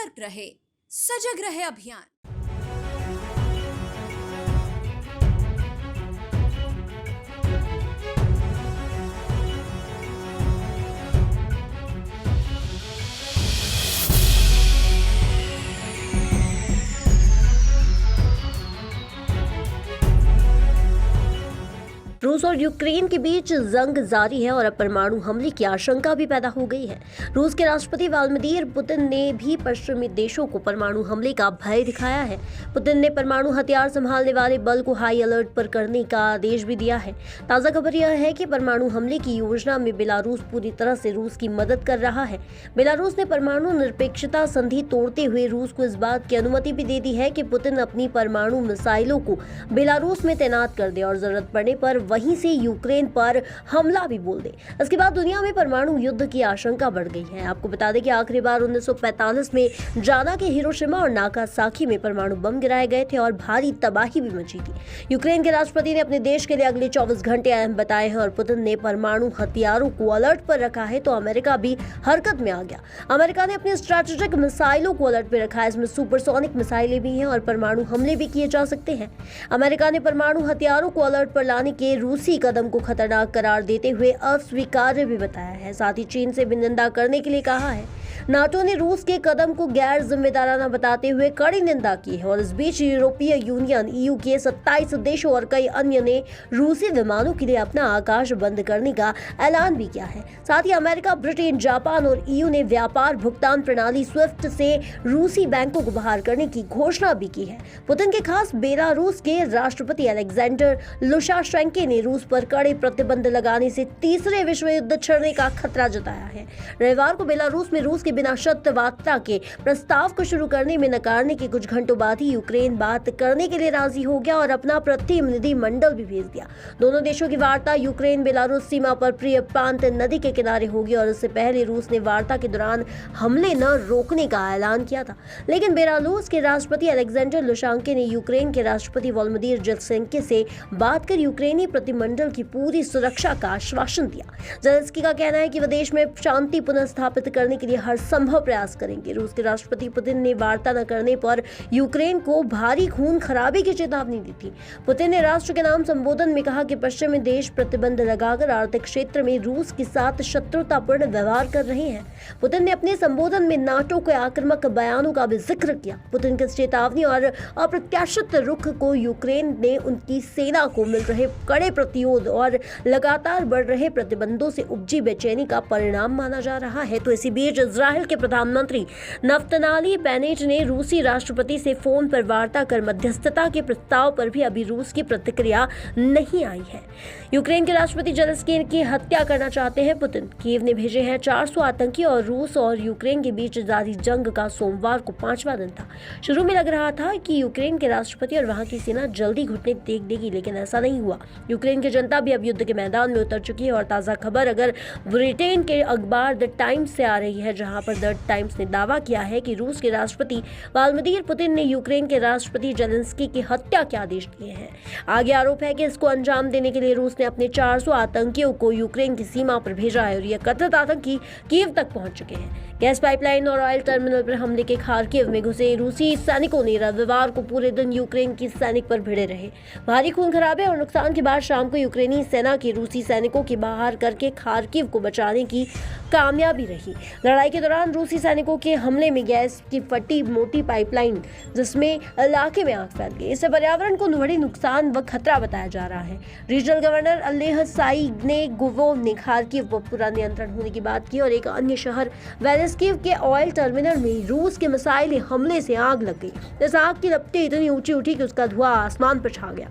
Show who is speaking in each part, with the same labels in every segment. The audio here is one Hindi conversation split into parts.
Speaker 1: सतर्क रहे, सजग रहे अभियान।
Speaker 2: रूस और यूक्रेन के बीच जंग जारी है और अब परमाणु हमले की आशंका भी पैदा हो गई है। रूस के राष्ट्रपति व्लादिमीर पुतिन ने भी पश्चिमी देशों को परमाणु हमले का भय दिखाया है। पुतिन ने परमाणु हथियार संभालने वाले बल को हाई अलर्ट पर करने का आदेश भी दिया है। ताज़ा खबर यह है कि परमाणु हमले की योजना में बेलारूस पूरी तरह से रूस की मदद कर रहा है। बेलारूस ने परमाणु निरपेक्षता संधि तोड़ते हुए रूस को इस बात की अनुमति भी दे दी है कि पुतिन अपनी परमाणु मिसाइलों को बेलारूस में तैनात कर दे और जरूरत पड़ने पर वहीं से यूक्रेन पर हमला भी बोल दे। इसके बाद दुनिया में परमाणु युद्ध की आशंका बढ़ गई है। आपको बता दें कि आखिरी बार 1945 में जाना के हिरोशिमा और नागासाकी में परमाणु बम गिराए गए थे और भारी तबाही भी मची थी। यूक्रेन के राष्ट्रपति ने अपने देश के लिए अगले 24 घंटे अहम बताए हैं और पुतिन ने परमाणु हथियारों को अलर्ट पर रखा है तो अमेरिका भी हरकत में आ गया। अमेरिका ने अपनी स्ट्रैटेजिक मिसाइलों को अलर्ट पर रखा है। इसमें सुपरसोनिक मिसाइलें भी हैं और परमाणु हमले भी किए जा सकते हैं। अमेरिका ने परमाणु हथियारों को अलर्ट पर लाने के रूसी कदम को खतरनाक करार देते हुए अस्वीकार्य भी बताया है। साथ ही चीन से भी निंदा करने के लिए कहा है। नाटो ने रूस के कदम को गैर जिम्मेदाराना बताते हुए कड़ी निंदा की है और इस बीच यूरोपीय यूनियन ईयू के 27 देशों और कई अन्य ने रूसी विमानों के लिए अपना आकाश बंद करने का ऐलान भी किया है। साथ ही अमेरिका, ब्रिटेन, जापान और ईयू ने व्यापार भुगतान प्रणाली स्विफ्ट से रूसी बैंकों को बाहर करने की घोषणा भी की है। पुतिन के खास बेलारूस के राष्ट्रपति अलेक्जेंडर लुकाशेंको ने रूस पर कड़े प्रतिबंध लगाने से तीसरे विश्व युद्ध छिड़ने का खतरा जताया है। रविवार को बेलारूस में रूस के बिना शर्त वार्ता के प्रस्ताव को शुरू करने में नकारने के कुछ घंटों बाद ही यूक्रेन बात करने के लिए राजी हो गया और अपना प्रतिनिधि मंडल भी भेज दिया। दोनों देशों की वार्ता यूक्रेन बेलारूस सीमा पर प्रियपांत नदी के किनारे होगी और इससे पहले रूस ने वार्ता के दौरान हमले न रोकने का ऐलान किया था। लेकिन बेलारूस के राष्ट्रपति अलेक्जेंडर लुकाशेंको ने यूक्रेन के राष्ट्रपति व्लादिमीर जेलेंस्की से बात कर यूक्रेनी प्रतिमंडल की पूरी सुरक्षा का आश्वासन दिया। जेलेंस्की का कहना है कि वह देश में शांति पुनः स्थापित करने के लिए हर संभव प्रयास करेंगे। रूस के राष्ट्रपति पुतिन ने वार्ता न करने पर यूक्रेन को भारी खून खराबे की चेतावनी दी थी। पुतिन ने राष्ट्र के नाम संबोधन में कहा कि पश्चिमी देश प्रतिबंध लगाकर आर्थिक क्षेत्र में रूस के साथ शत्रुतापूर्ण व्यवहार कर रहे हैं। पुतिन ने अपने संबोधन में नाटो के आक्रामक बयानों का भी जिक्र किया। पुतिन की चेतावनी और अप्रत्याशित रुख को यूक्रेन ने उनकी सेना को मिल रहे कड़े प्रतिरोध और लगातार बढ़ रहे प्रतिबंधों से उपजी बेचैनी का परिणाम माना जा रहा है। तो इसी बीच इजराइल के प्रधानमंत्री नफ्तनाली बेनेट ने रूसी राष्ट्रपति से फोन पर वार्ता कर मध्यस्थता के प्रस्ताव पर भी अभी रूस की प्रतिक्रिया नहीं आई है। यूक्रेन के राष्ट्रपति जेलेंस्की की हत्या करना चाहते हैं पुतिन। कीव ने भेजे हैं 400 आतंकी और रूस और यूक्रेन के बीच जारी जंग का सोमवार को 5वां दिन था। शुरू में लग रहा था कि यूक्रेन के राष्ट्रपति और वहां की सेना जल्दी घुटने टेक देगी, लेकिन ऐसा नहीं हुआ। यूक्रेन की जनता भी अब युद्ध के मैदान में उतर चुकी है और ताज़ा खबर अगर ब्रिटेन के अखबार द टाइम्स से आ रही है, जहां पर द टाइम्स ने दावा किया है कि रूस के राष्ट्रपति व्लादिमीर पुतिन ने यूक्रेन के राष्ट्रपति जेलेंस्की की हत्या के आदेश दिए हैं। आगे आरोप है कि इसको अंजाम देने के लिए रूस ने अपने 400 आतंकियों को यूक्रेन की सीमा पर भेजा है और ये कथित आतंकी कीव तक पहुंच चुके हैं। गैस पाइपलाइन और ऑयल टर्मिनल पर हमले के खार्किव में घुसे रूसी सैनिकों ने रविवार को पूरे दिन यूक्रेन की सैनिक पर भिड़े रहे। भारी खून खराबे और नुकसान के बाद शाम को यूक्रेनी सेना के रूसी सैनिकों की बाहर करके खार्किव को बचाने की कामयाबी रही। लड़ाई के दौरान रूसी सैनिकों के हमले में गैस की फटी मोटी पाइपलाइन जिसमें इलाके में आग फैल गई। इससे पर्यावरण को बड़ी नुकसान व खतरा बताया जा रहा है। रीजनल गवर्नर अल्लेह साइग्नेगोव ने खार्किव पर पूरा नियंत्रण होने की बात की और एक अन्य शहर वेलेस्कीव के ऑयल टर्मिनल में रूस के मिसाइल हमले से आग लग गई। इस आग की लपटें इतनी ऊंची उठी कि उसका धुआं आसमान पर छा गया।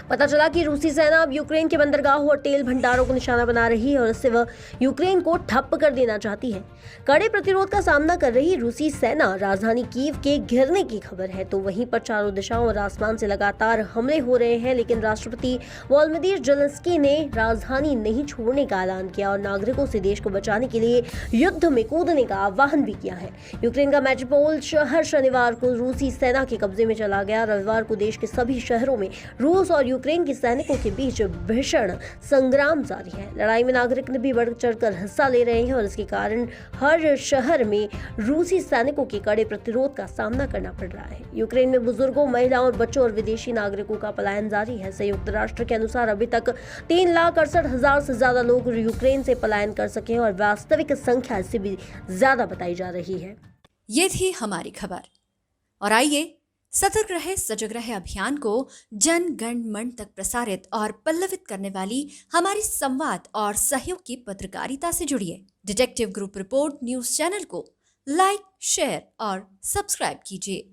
Speaker 2: पता चला कि रूसी सेना अब यूक्रेन के बंदरगाहों और तेल भंडारों को निशाना बना रही है और इससे वह यूक्रेन को ठप कर देना चाहती है। कड़े प्रतिरोध का सामना कर रही रूसी सेना राजधानी कीव के घिरने की खबर है, तो वहीं पर चारों दिशाओं और आसमान से लगातार हमले हो रहे हैं। लेकिन राष्ट्रपति व्लादिमीर जेलेंस्की ने राजधानी नहीं छोड़ने का ऐलान किया और नागरिकों से देश को बचाने के लिए युद्ध में कूदने का आह्वान भी किया है। यूक्रेन का मेरिउपोल शहर शनिवार को रूसी सेना के कब्जे में चला गया। रविवार को देश के सभी शहरों में रूस और यूक्रेन के सैनिकों के बीच भीषण संग्राम जारी है। लड़ाई में नागरिक ने भी बढ़ चढ़कर हिस्सा ले रहे हैं और इसके कारण हर शहर में रूसी सैनिकों के कड़े प्रतिरोध का सामना करना पड़ रहा है। यूक्रेन में बुजुर्गों, महिलाओं और बच्चों और विदेशी नागरिकों का पलायन जारी है। संयुक्त राष्ट्र के अनुसार अभी तक 3,68,000 से ज्यादा लोग यूक्रेन से पलायन कर सके हैं और वास्तविक संख्या इससे भी ज्यादा बताई जा रही है।
Speaker 1: ये थी हमारी खबर और आइए सतर्क रहे सजग रहे अभियान को जन गण मन तक प्रसारित और पल्लवित करने वाली हमारी संवाद और सहयोग की पत्रकारिता से जुड़िए। Detective group report news channel को लाइक, शेयर और सब्सक्राइब कीजिए।